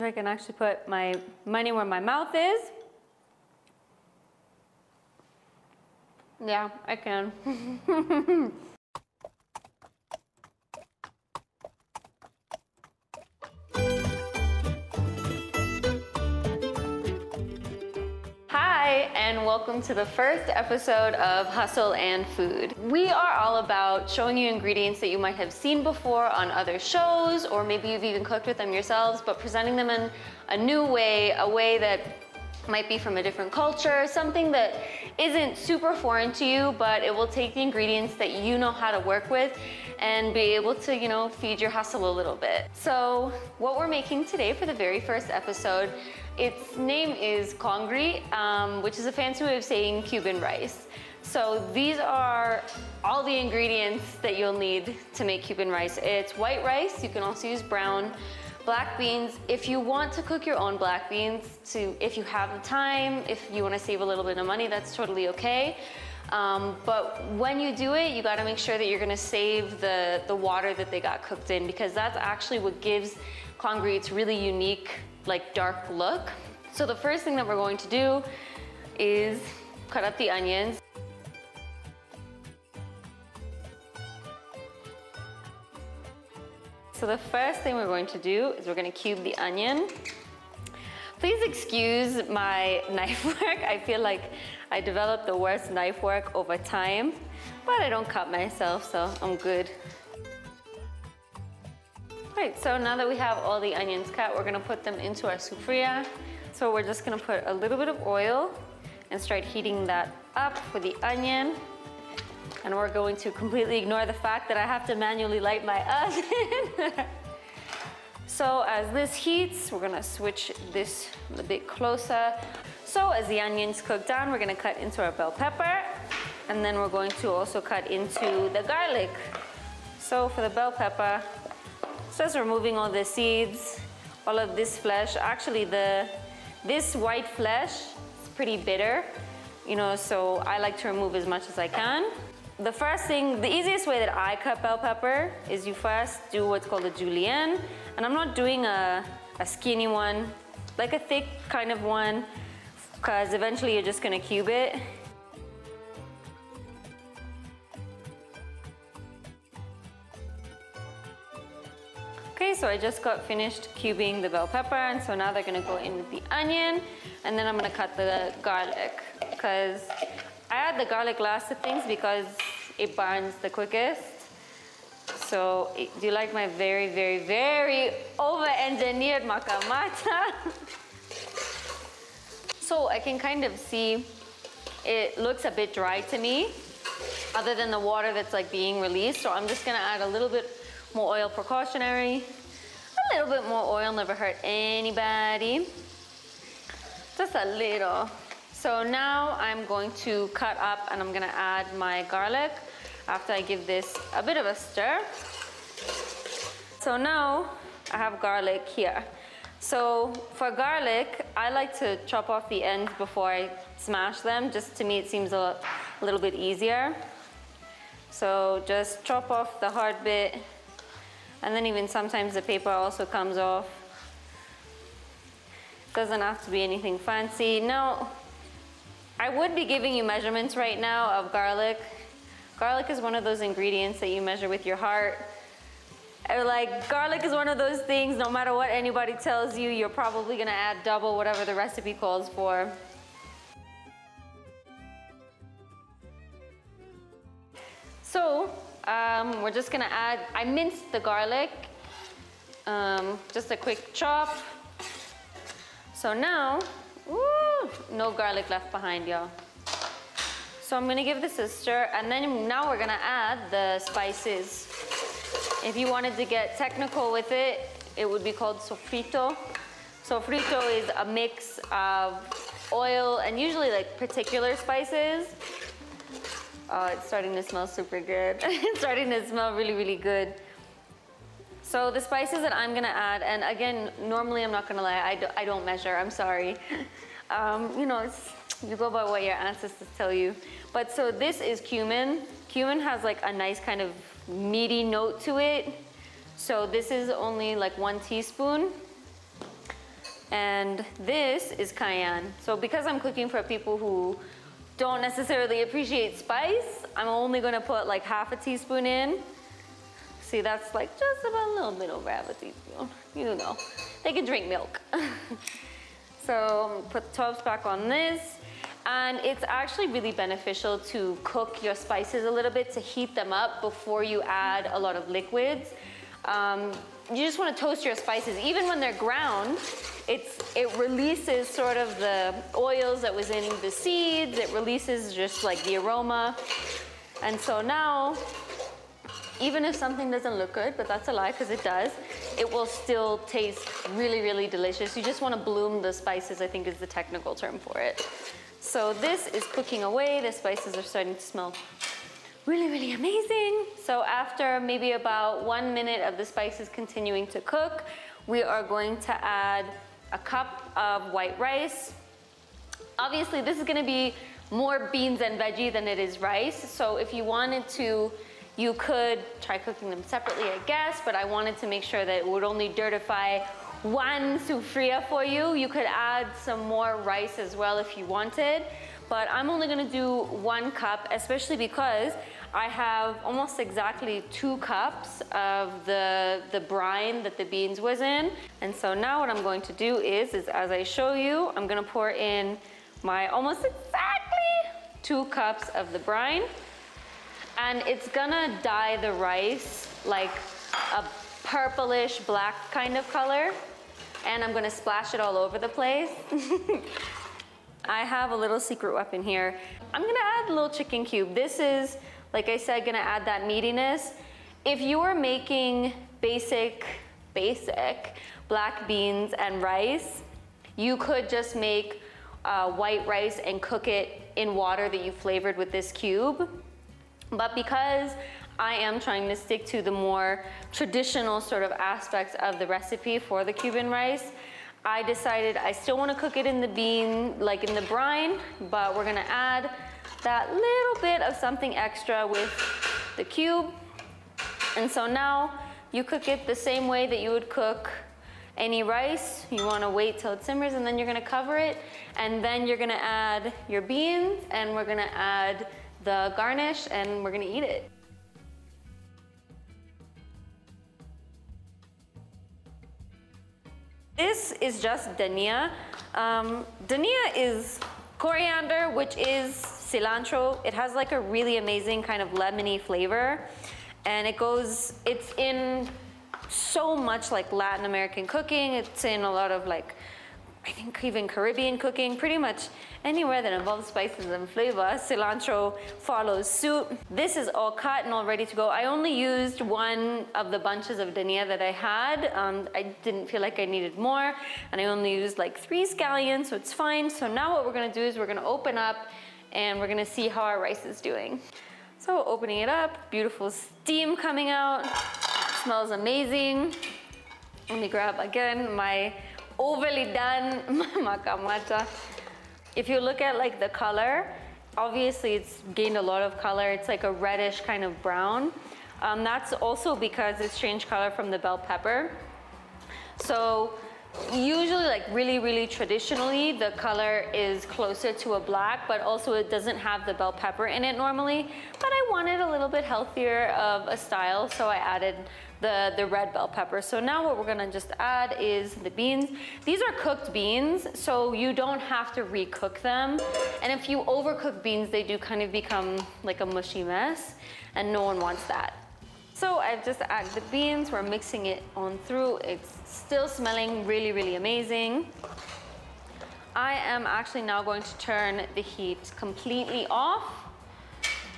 I can actually put my money where my mouth is. Yeah, I can. Hi, and welcome to the first episode of Hustle and Food. We are all about showing you ingredients that you might have seen before on other shows, or maybe you've even cooked with them yourselves, but presenting them in a new way, a way that might be from a different culture, something that isn't super foreign to you, but it will take the ingredients that you know how to work with and be able to, you know, feed your hustle a little bit. So what we're making today for the very first episode, its name is Congri, which is a fancy way of saying Cuban rice. So these are all the ingredients that you'll need to make Cuban rice. It's white rice, you can also use brown, black beans. If you want to cook your own black beans, if you have the time, if you want to save a little bit of money, that's totally okay. But when you do it, you got to make sure that you're going to save the water that they got cooked in, because that's actually what gives Congri its really unique, like, dark look. So the first thing that we're going to do is cut up the onions. So the first thing we're going to do is we're going to cube the onion. Please excuse my knife work. I feel like I developed the worst knife work over time, but I don't cut myself, so I'm good. Right, so now that we have all the onions cut, we're gonna put them into our sufria. So we're just gonna put a little bit of oil and start heating that up for the onion. And we're going to completely ignore the fact that I have to manually light my oven. So as this heats, we're gonna switch this a bit closer. So as the onions cook down, we're gonna cut into our bell pepper, and then we're going to also cut into the garlic. So for the bell pepper, just removing all the seeds, all of this flesh. Actually, this white flesh is pretty bitter, you know, so I like to remove as much as I can. The first thing, the easiest way that I cut bell pepper is you first do what's called a julienne. And I'm not doing a skinny one, like a thick kind of one, because eventually you're just gonna cube it. Okay, so I just got finished cubing the bell pepper, and so now they're gonna go in with the onion, and then I'm gonna cut the garlic, because I add the garlic last to things because it burns the quickest. So do you like my very, very, very over-engineered makamata? So I can kind of see it looks a bit dry to me, other than the water that's like being released. So I'm just gonna add a little bit more oil, precautionary. A little bit more oil never hurt anybody. Just a little. So now I'm going to cut up and I'm gonna add my garlic after I give this a bit of a stir. So now I have garlic here. So for garlic, I like to chop off the ends before I smash them. Just to me, it seems a little bit easier. So just chop off the hard bit. And then even sometimes the paper also comes off. Doesn't have to be anything fancy. Now, I would be giving you measurements right now of garlic. Garlic is one of those ingredients that you measure with your heart. Like, garlic is one of those things, no matter what anybody tells you, you're probably gonna add double whatever the recipe calls for. So, we're just gonna add, I minced the garlic, just a quick chop. So now, woo, no garlic left behind, y'all. So I'm gonna give this a stir, and then now we're gonna add the spices. If you wanted to get technical with it, it would be called sofrito. Sofrito is a mix of oil and usually like particular spices. Oh, it's starting to smell super good. It's starting to smell really, really good. So the spices that I'm gonna add, and again, normally I'm not gonna lie, I don't measure, I'm sorry. You know, you go by what your ancestors tell you. But so this is cumin. Cumin has like a nice kind of meaty note to it. So this is only like 1 teaspoon. And this is cayenne. So because I'm cooking for people who don't necessarily appreciate spice, I'm only gonna put like half a teaspoon in. See, that's like just about a little bit over half a teaspoon. You know, they can drink milk. So put the 12 back on this. And it's actually really beneficial to cook your spices a little bit, to heat them up before you add a lot of liquids. You just want to toast your spices. Even when they're ground, it releases sort of the oils that was in the seeds. It releases just like the aroma. And so now, even if something doesn't look good, but that's a lie because it does, it will still taste really, really delicious. You just want to bloom the spices, I think is the technical term for it. So this is cooking away. The spices are starting to smell really, really amazing. So after maybe about 1 minute of the spices continuing to cook, we are going to add a cup of white rice. Obviously, this is gonna be more beans and veggie than it is rice. So if you wanted to, you could try cooking them separately, I guess, but I wanted to make sure that it would only dirtify one sufria for you. You could add some more rice as well if you wanted, but I'm only gonna do 1 cup, especially because I have almost exactly 2 cups of the brine that the beans was in. And so now what I'm going to do is as I show you, I'm gonna pour in my almost exactly 2 cups of the brine. And it's gonna dye the rice like a purplish black kind of color. And I'm gonna splash it all over the place. I have a little secret weapon here. I'm gonna add a little chicken cube. This is, like I said, gonna add that meatiness. If you are making basic black beans and rice, you could just make white rice and cook it in water that you flavored with this cube. But because I am trying to stick to the more traditional sort of aspects of the recipe for the Cuban rice, I decided I still want to cook it in the bean, like in the brine, but we're gonna add that little bit of something extra with the cube. And so now you cook it the same way that you would cook any rice. You want to wait till it simmers, and then you're gonna cover it, and then you're gonna add your beans, and we're gonna add the garnish, and we're gonna eat it. This is just Dhania. Dhania is coriander, which is cilantro. It has like a really amazing kind of lemony flavor. And it's in so much like Latin American cooking. It's in a lot of like, I think even Caribbean cooking, pretty much anywhere that involves spices and flavor, cilantro follows suit. This is all cut and all ready to go. I only used 1 of the bunches of Dhania that I had. I didn't feel like I needed more, and I only used like 3 scallions, so it's fine. So now what we're gonna do is we're gonna open up and we're gonna see how our rice is doing. So opening it up, beautiful steam coming out, smells amazing. Let me grab again my overly done macamacha. If you look at like the color, obviously it's gained a lot of color. It's like a reddish kind of brown. That's also because it's changed color from the bell pepper. So usually, like really, really traditionally, the color is closer to a black, but also it doesn't have the bell pepper in it normally. But I wanted a little bit healthier of a style, so I added the red bell pepper. So now what we're gonna just add is the beans. These are cooked beans, so you don't have to recook them. And if you overcook beans, they do kind of become like a mushy mess, and no one wants that. So I've just added the beans, we're mixing it on through. It's still smelling really, really amazing. I am actually now going to turn the heat completely off.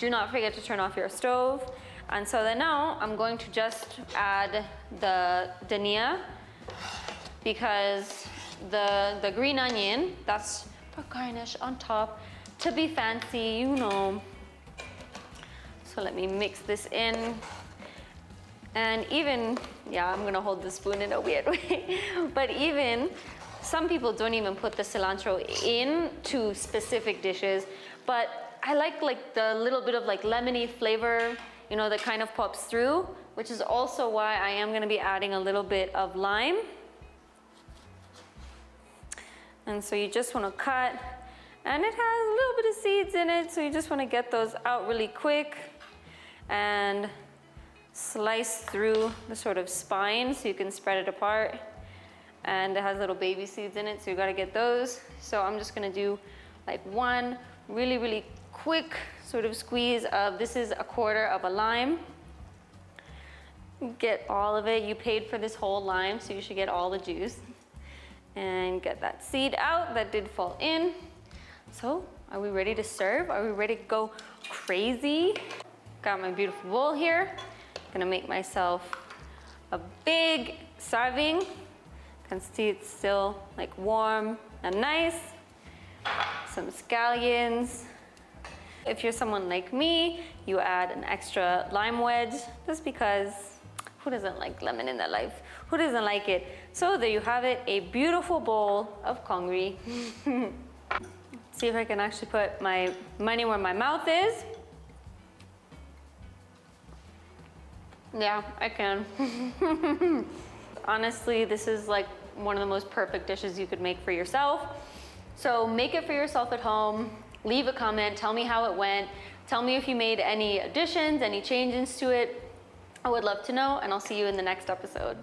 Do not forget to turn off your stove. And so then now I'm going to just add the Dhania, because the green onion, that's for garnish on top to be fancy, you know. So let me mix this in. And even, yeah, I'm gonna hold the spoon in a weird way, but even some people don't even put the cilantro into specific dishes, but I like the little bit of like lemony flavor, you know, that kind of pops through, which is also why I am gonna be adding a little bit of lime. And so you just want to cut, and it has a little bit of seeds in it, so you just want to get those out really quick and slice through the sort of spine so you can spread it apart. And it has little baby seeds in it, so you got to get those. So I'm just going to do like one really, really quick sort of squeeze of, this is 1/4 of a lime. Get all of it. You paid for this whole lime, so you should get all the juice. And get that seed out that did fall in. So are we ready to serve? Are we ready to go crazy? Got my beautiful bowl here. Gonna make myself a big serving. You can see it's still like warm and nice. Some scallions. If you're someone like me, you add an extra lime wedge, just because who doesn't like lemon in their life? Who doesn't like it? So there you have it, a beautiful bowl of congri. See if I can actually put my money where my mouth is. Yeah, I can. Honestly, this is like one of the most perfect dishes you could make for yourself. So make it for yourself at home. Leave a comment, tell me how it went. Tell me if you made any additions, any changes to it. I would love to know, and I'll see you in the next episode.